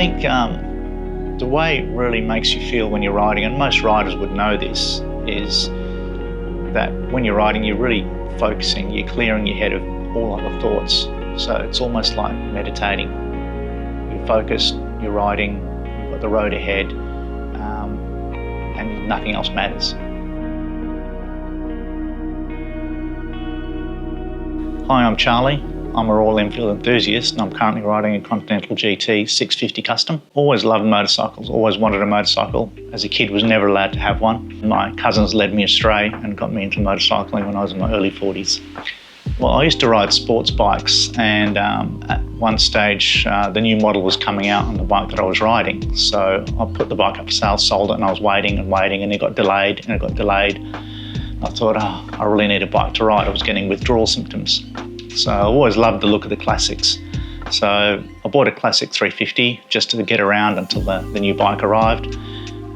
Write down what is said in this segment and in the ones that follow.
think the way it really makes you feel when you're riding, and most riders would know this, is that when you're riding, you're really focusing, you're clearing your head of all other thoughts. So it's almost like meditating. You're focused, you're riding, you've got the road ahead, and nothing else matters. Hi, I'm Charlie. I'm a Royal Enfield enthusiast and I'm currently riding a Continental GT 650 Custom. Always loved motorcycles, always wanted a motorcycle. As a kid, was never allowed to have one. My cousins led me astray and got me into motorcycling when I was in my early 40s. Well, I used to ride sports bikes, and at one stage the new model was coming out on the bike that I was riding. So I put the bike up for sale, sold it, and I was waiting and it got delayed and it got delayed. I thought, I really need a bike to ride. I was getting withdrawal symptoms. So I always loved the look of the classics. So I bought a classic 350 just to get around until the new bike arrived.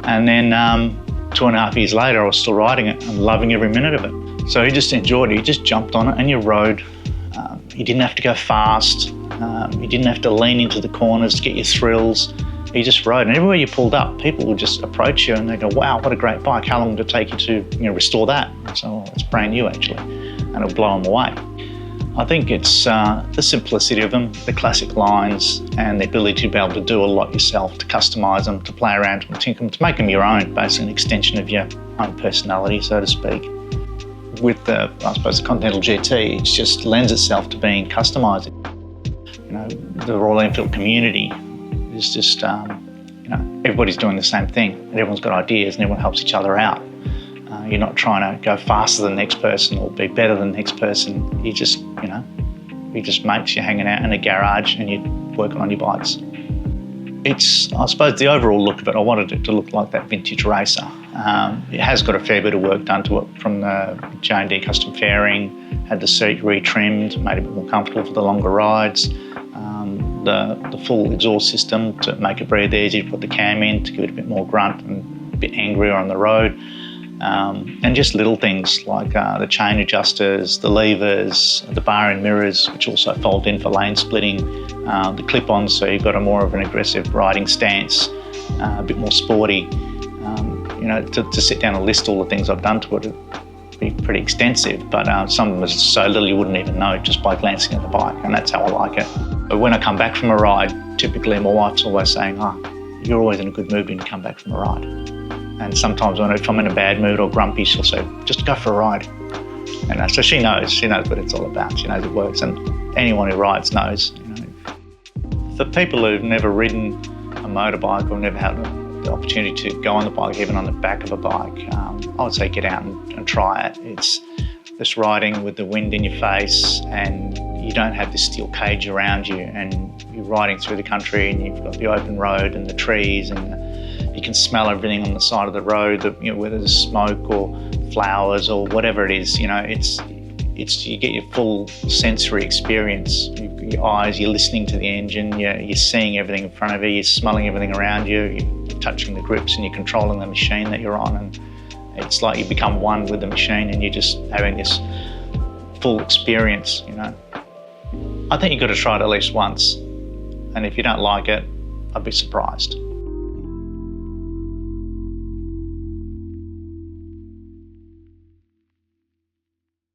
And then 2.5 years later, I was still riding it and loving every minute of it. So you just enjoyed it. You just jumped on it and you rode. You didn't have to go fast. You didn't have to lean into the corners to get your thrills. You just rode, and everywhere you pulled up, people would just approach you and they go, "Wow, what a great bike! How long did it take you to restore that?" So it's brand new actually, and it'll blow them away. I think it's the simplicity of them, the classic lines, and the ability to be able to do a lot yourself, to customise them, to play around with them, tinker them, to make them your own, basically an extension of your own personality, so to speak. With the Continental GT, it just lends itself to being customised. The Royal Enfield community is just, everybody's doing the same thing, and everyone's got ideas and everyone helps each other out. You're not trying to go faster than the next person or be better than the next person. You just mates, you're hanging out in a garage and you're working on your bikes. It's, I suppose, the overall look of it, I wanted it to look like that vintage racer. It has got a fair bit of work done to it, from the J&D custom fairing, had the seat retrimmed, made it a bit more comfortable for the longer rides. The full exhaust system to make it breathe easy, to put the cam in to give it a bit more grunt and a bit angrier on the road. And just little things like the chain adjusters, the levers, the bar and mirrors, which also fold in for lane splitting, the clip-ons, so you've got a more of an aggressive riding stance, a bit more sporty. To sit down and list all the things I've done to it would be pretty extensive, but some of them are so little you wouldn't even know just by glancing at the bike, and that's how I like it. But when I come back from a ride, typically my wife's always saying, "You're always in a good mood when you come back from a ride." And sometimes if I'm in a bad mood or grumpy, she'll say, "Just go for a ride." And so she knows what it's all about. She knows it works, and anyone who rides knows. For people who've never ridden a motorbike or never had the opportunity to go on the bike, even on the back of a bike, I would say get out and try it. It's just riding with the wind in your face, and you don't have this steel cage around you, and you're riding through the country and you've got the open road and the trees, and you can smell everything on the side of the road, whether there's smoke or flowers or whatever it is. You get your full sensory experience. Your eyes, you're listening to the engine, you're seeing everything in front of you, you're smelling everything around you, you're touching the grips and you're controlling the machine that you're on, and it's like you become one with the machine and you're just having this full experience. I think you've got to try it at least once, and if you don't like it, I'd be surprised.